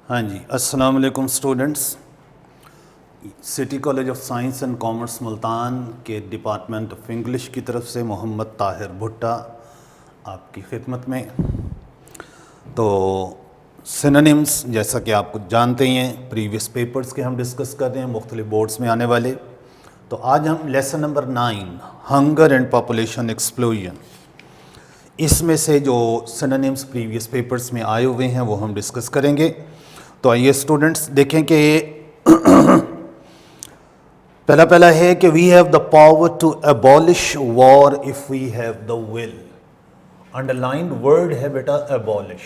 हाँ जी, अस्सलाम वालेकुम students. City college of science and commerce Multan के डिपार्टमेंट ऑफ इंग्लिश की तरफ से मोहम्मद ताहिर भुट्टा आपकी खिदमत में। तो सिनोनिम्स जैसा कि आप जानते ही हैं, प्रीवियस पेपर्स के हम डिस्कस कर रहे हैं, मुख्तलिफ बोर्ड्स में आने वाले। तो आज हम lesson number 9 hunger and population explosion, इसमें से जो सिनोनिम्स प्रीवियस पेपर्स में आए हुए हैं वो हम डिस्कस करेंगे। तो आइए स्टूडेंट्स देखें कि पहला है कि we have the power to abolish war if we have the will. Underlined word है बेटा एबॉलिश।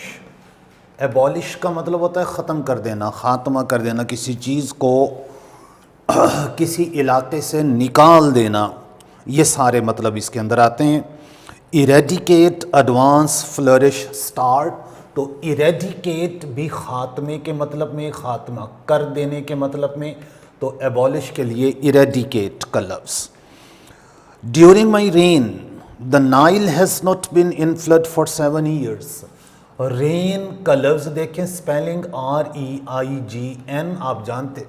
एबॉलिश का मतलब होता है ख़त्म कर देना, ख़ात्मा कर देना, किसी चीज़ को किसी इलाके से निकाल देना, ये सारे मतलब इसके अंदर आते हैं। Eradicate, advance, flourish, start. तो इरेडिकेट भी ख़ात्मे के मतलब में, ख़ात्मा कर देने के मतलब में, तो एबॉलिश के लिए इरेडिकेट का लफ्ज़। During my rain the Nile has not been in flood for 7 years। Rain का लफ्ज़ देखें, स्पेलिंग REIGN, आप जानते,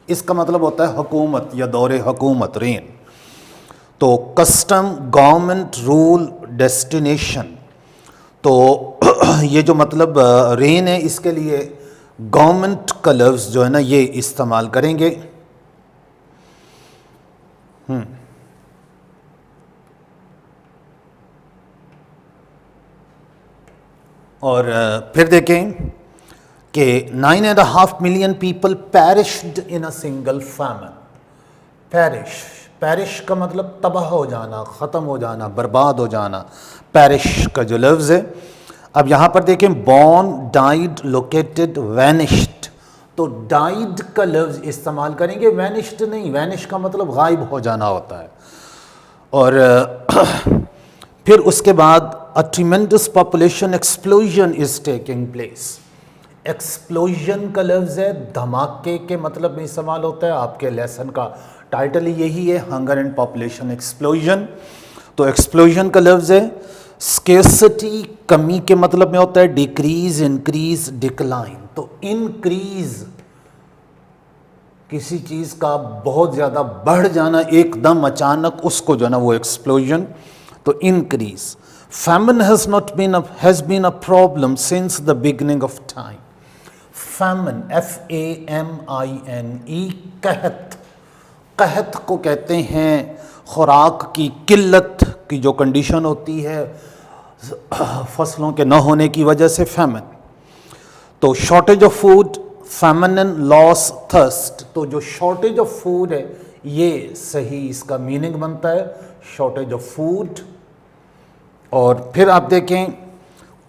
इसका मतलब होता है हुकूमत या दौरे हुकूमत, रेन। तो कस्टम, गवर्नमेंट, रूल, डेस्टिनेशन। तो ये जो मतलब रेन है, इसके लिए गवर्नमेंट का लफ्ज़ जो है ना ये इस्तेमाल करेंगे। और फिर देखें कि 9.5 million people perished in a single famine। Parish का मतलब तबाह हो जाना, ख़त्म हो जाना, बर्बाद हो जाना, पैरिश का जो लफ्ज़ है। अब यहाँ पर देखें, बॉर्न, डाइड, लोकेटेड, वैनिश्ड। तो डाइड का लफ्ज़ इस्तेमाल करेंगे, वैनिश्ड नहीं। वैनिश का मतलब गायब हो जाना होता है। और फिर उसके बाद a tremendous population explosion is taking place. Explosion का लफ्ज़ है, धमाके के मतलब में इस्तेमाल होता है। आपके लेसन का टाइटल यही है, हंगर एंड पॉपुलेशन एक्सप्लोजन। तो एक्सप्लोजन का लफ्ज़ है। स्केर्सिटी, कमी के मतलब में होता है। Decrease, increase, decline. तो इंक्रीज किसी चीज़ का बहुत ज़्यादा बढ़ जाना, एकदम अचानक, उसको जो है ना वो एक्सप्लोजन। तो increase. Famine has been a problem since the beginning of time. Famine, FAMINE, कहत। कहत को कहते हैं खुराक की किल्लत की जो कंडीशन होती है फसलों के न होने की वजह से, फैमिन। तो shortage of food, famine, loss, thirst. तो जो शॉर्टेज ऑफ फूड है ये सही इसका मीनिंग बनता है, शॉर्टेज ऑफ फूड। और फिर आप देखें,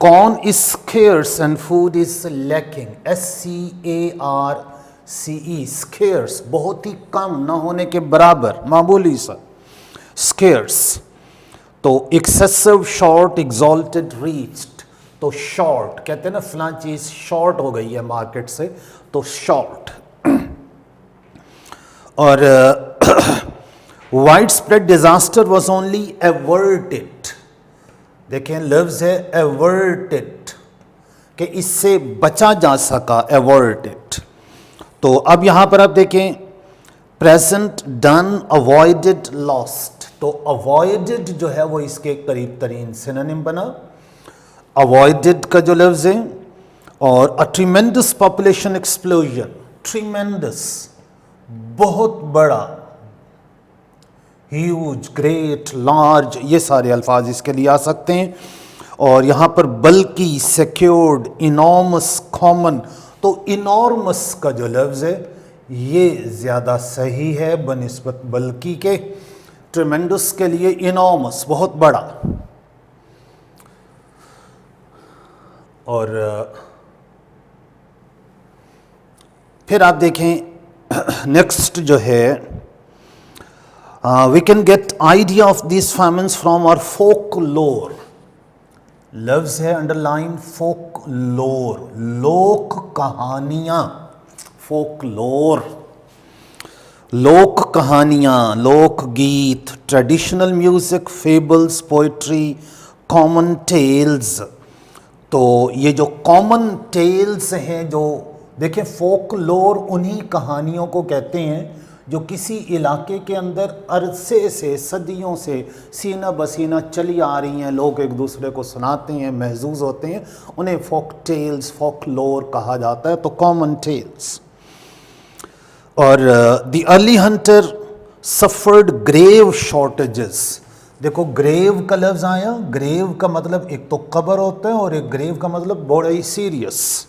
corn is scarce and food is lacking. SCARCE, scarce, बहुत ही कम, ना होने के बराबर, मामूली सा, स्केर्स। तो एक्सेसिव, शॉर्ट, एग्जॉल्टेड, रीच्ड। तो शॉर्ट कहते हैं ना, फलां चीज़ शॉर्ट हो गई है मार्केट से, तो शॉर्ट। और wide spread disaster was only averted. देखें, लफ्ज़ है एवर्टेड, कि इससे बचा जा सका, एवर्टेड। तो अब यहां पर आप देखें, प्रेजेंट, डन, अवॉइडेड, लॉस्ट। तो अवॉइडेड जो है वो इसके करीब तरीन सिनोनिम बना, अवॉइडेड का जो लफ्ज़ है। और a tremendous population explosion. Tremendous, बहुत बड़ा, ह्यूज, ग्रेट, लार्ज, ये सारे अल्फाज इसके लिए आ सकते हैं। और यहाँ पर बल्कि, सिक्योर्ड, इनॉर्मस, कॉमन। तो इनॉर्मस का जो लफ्ज़ है ये ज़्यादा सही है बनिस्बत बल्कि के। ट्रिमेंडस के लिए इनॉर्मस, बहुत बड़ा। और फिर आप देखें नेक्स्ट जो है, we can get idea of this famines from our folklore. लफ्ज़ है अंडरलाइन, फोक लोर, लोक कहानियाँ, फोक लोर, लोक कहानियाँ, लोक गीत, traditional music, fables, poetry, common tales, तो ये जो कॉमन टेल्स हैं, जो देखें फोकलोर उन्हीं कहानियों को कहते हैं जो किसी इलाके के अंदर अरसे से, सदियों से सीना बसीना चली आ रही हैं, लोग एक दूसरे को सुनाते हैं, महजूज होते हैं, उन्हें फोक टेल्स, फोकलोर कहा जाता है। तो कॉमन टेल्स। और the early hunter suffered grave shortages. देखो ग्रेव का लफ्ज़ आया, ग्रेव का मतलब एक तो कब्र होता है और एक ग्रेव का मतलब बड़ा ही सीरियस।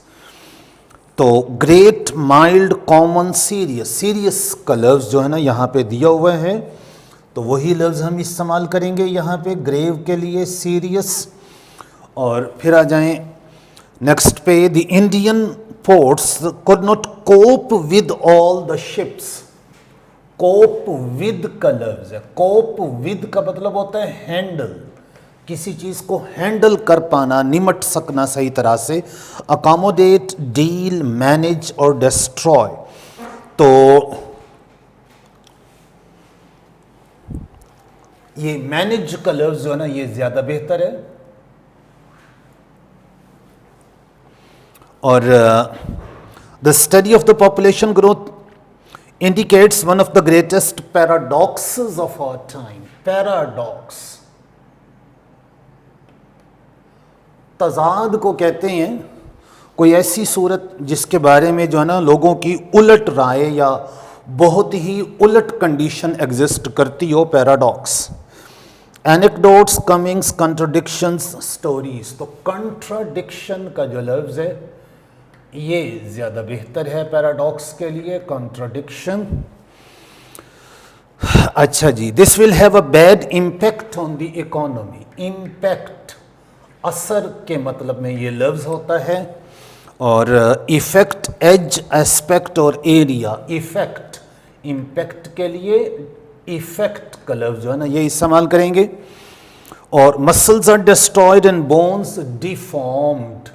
तो great, mild, common, serious. Serious का लफ्ज़ जो है ना यहाँ पे दिया हुआ है, तो वही लफ्ज़ हम इस्तेमाल करेंगे यहाँ पे ग्रेव के लिए, सीरियस। और फिर आ जाएं नेक्स्ट पे, the Indian ports could not cope with all the ships. Cope with का लफ्ज़ है, कोप विद का मतलब होता है हैंडल, किसी चीज़ को हैंडल कर पाना, निमट सकना सही तरह से। अकोमोडेट, डील, मैनेज और डिस्ट्रॉय। तो ये मैनेज का लफ्ज़ जो है ना ये ज़्यादा बेहतर है। और the study of the population growth indicates one of the greatest paradoxes of our time. Paradox, तजाद को कहते हैं, कोई ऐसी सूरत जिसके बारे में जो है ना लोगों की उलट राय या बहुत ही उलट कंडीशन एग्जिस्ट करती हो, paradox. Anecdotes, comings, contradictions, stories. तो कंट्राडिक्शन का जो लफ्ज़ है ये ज़्यादा बेहतर है पैराडॉक्स के लिए, कॉन्ट्राडिक्शन। अच्छा जी, this will have a bad impact on the economy. Impact, असर के मतलब में ये लफ्ज़ होता है। और इफेक्ट, एज, एस्पेक्ट और एरिया। इफेक्ट, इम्पैक्ट के लिए इफेक्ट का लफ्ज़ जो है ना ये इस्तेमाल करेंगे। और muscles are destroyed and bones deformed.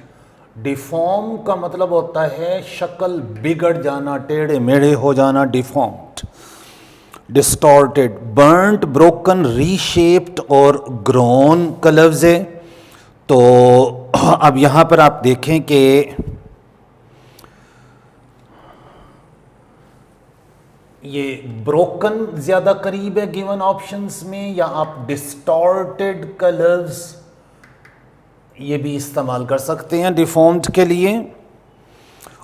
Deform का मतलब होता है शक्ल बिगड़ जाना, टेढ़े मेढ़े हो जाना, deformed. Distorted, burnt, broken, reshaped और ग्रोन का लफ्ज़ है। तो अब यहाँ पर आप देखें कि ये ब्रोकन ज़्यादा करीब है गिवन ऑप्शंस में, या आप डिस्टॉर्टेड का लफ्ज़ ये भी इस्तेमाल कर सकते हैं डिफॉर्म्ड के लिए।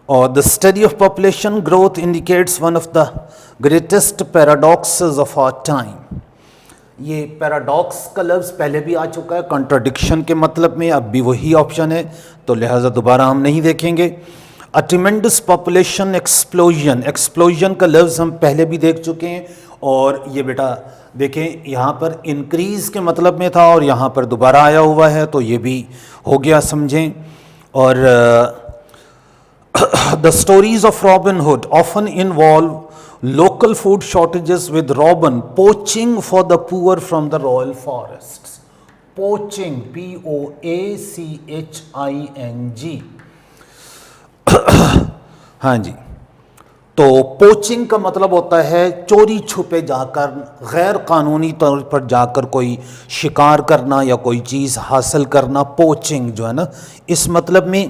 और the study of population growth indicates one of the greatest paradoxes of our time. ये पैराडॉक्स का लफ्ज़ पहले भी आ चुका है कॉन्ट्राडिक्शन के मतलब में, अब भी वही ऑप्शन है, तो लिहाजा दोबारा हम नहीं देखेंगे। A tremendous population explosion. Explosion का लफ्ज़ हम पहले भी देख चुके हैं, और ये बेटा देखें यहाँ पर इंक्रीज़ के मतलब में था और यहाँ पर दोबारा आया हुआ है, तो ये भी हो गया समझें। और the stories of robin hood often involve local food shortages with robin poaching for the poor from the royal forests. Poaching, P-O-A-C-H-I-N-G। हाँ जी, तो पोचिंग का मतलब होता है चोरी छुपे जाकर, गैर कानूनी तौर पर जाकर कोई शिकार करना या कोई चीज़ हासिल करना, पोचिंग जो है ना इस मतलब में।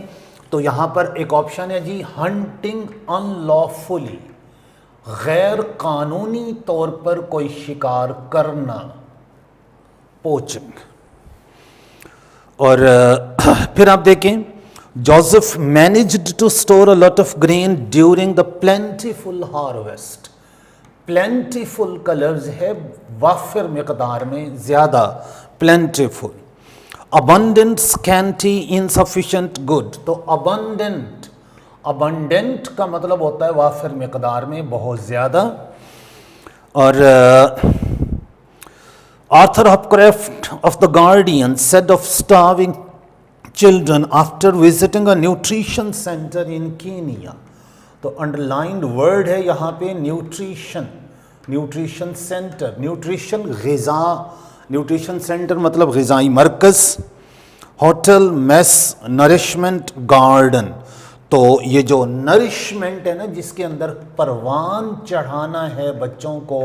तो यहाँ पर एक ऑप्शन है जी, हंटिंग अनलॉफुली, गैर कानूनी तौर पर कोई शिकार करना, पोचिंग। और फिर आप देखें, Joseph managed to store a lot of grain during the plentiful harvest. Plentiful का लफ्ज़ है वाफिर मिकदार में, ज़्यादा, plentiful. Abundant, scanty, insufficient, good. तो अबंडेंट, अबंडेंट का मतलब होता है वाफिर मिकदार में, बहुत ज़्यादा। और Arthur Hopcraft of the Guardian said of starving children after visiting a nutrition centre in Kenya. तो अंडरलाइंड वर्ड है यहाँ पे न्यूट्रिशन, न्यूट्रिशन सेंटर, न्यूट्रिशन ग़िज़ा, न्यूट्रिशन सेंटर मतलब ग़िज़ाई मरकज़। Hotel, mess, nourishment, garden. तो ये जो नरिशमेंट है ना, जिसके अंदर परवान चढ़ाना है बच्चों को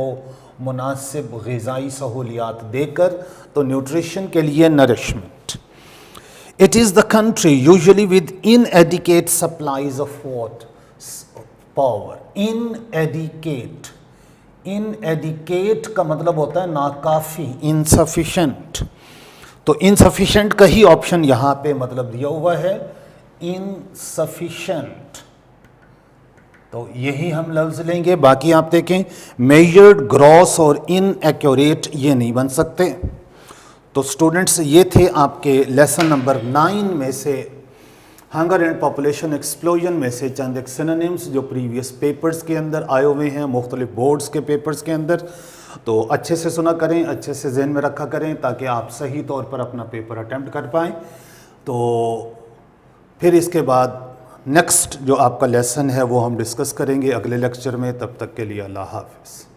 मुनासिब ग़िज़ाई सहूलियात देकर, तो न्यूट्रिशन के लिए nourishment. It is the country usually with inadequate supplies of what? Power. Inadequate. Inadequate का मतलब होता है नाकाफी, insufficient. तो insufficient का ही ऑप्शन यहाँ पे मतलब दिया हुआ है, insufficient. तो यही हम लफ्ज लेंगे. बाकी आप देखें मेजर्ड, ग्रॉस और इनएक्यूरेट ये नहीं बन सकते. तो स्टूडेंट्स ये थे आपके लेसन नंबर 9 में से हंगर एंड पॉपुलेशन एक्सप्लोजन में से चंद एक सिनोनिम्स जो प्रीवियस पेपर्स के अंदर आए हुए हैं, मुख्तलिफ बोर्ड्स के पेपर्स के अंदर. तो अच्छे से सुना करें, अच्छे से जहन में रखा करें ताकि आप सही तौर पर अपना पेपर अटेम्प्ट कर पाएँ. तो फिर इसके बाद नेक्स्ट जो आपका लेसन है वो हम डिस्कस करेंगे अगले लेक्चर में. तब तक के लिए अल्लाह हाफ़िज़.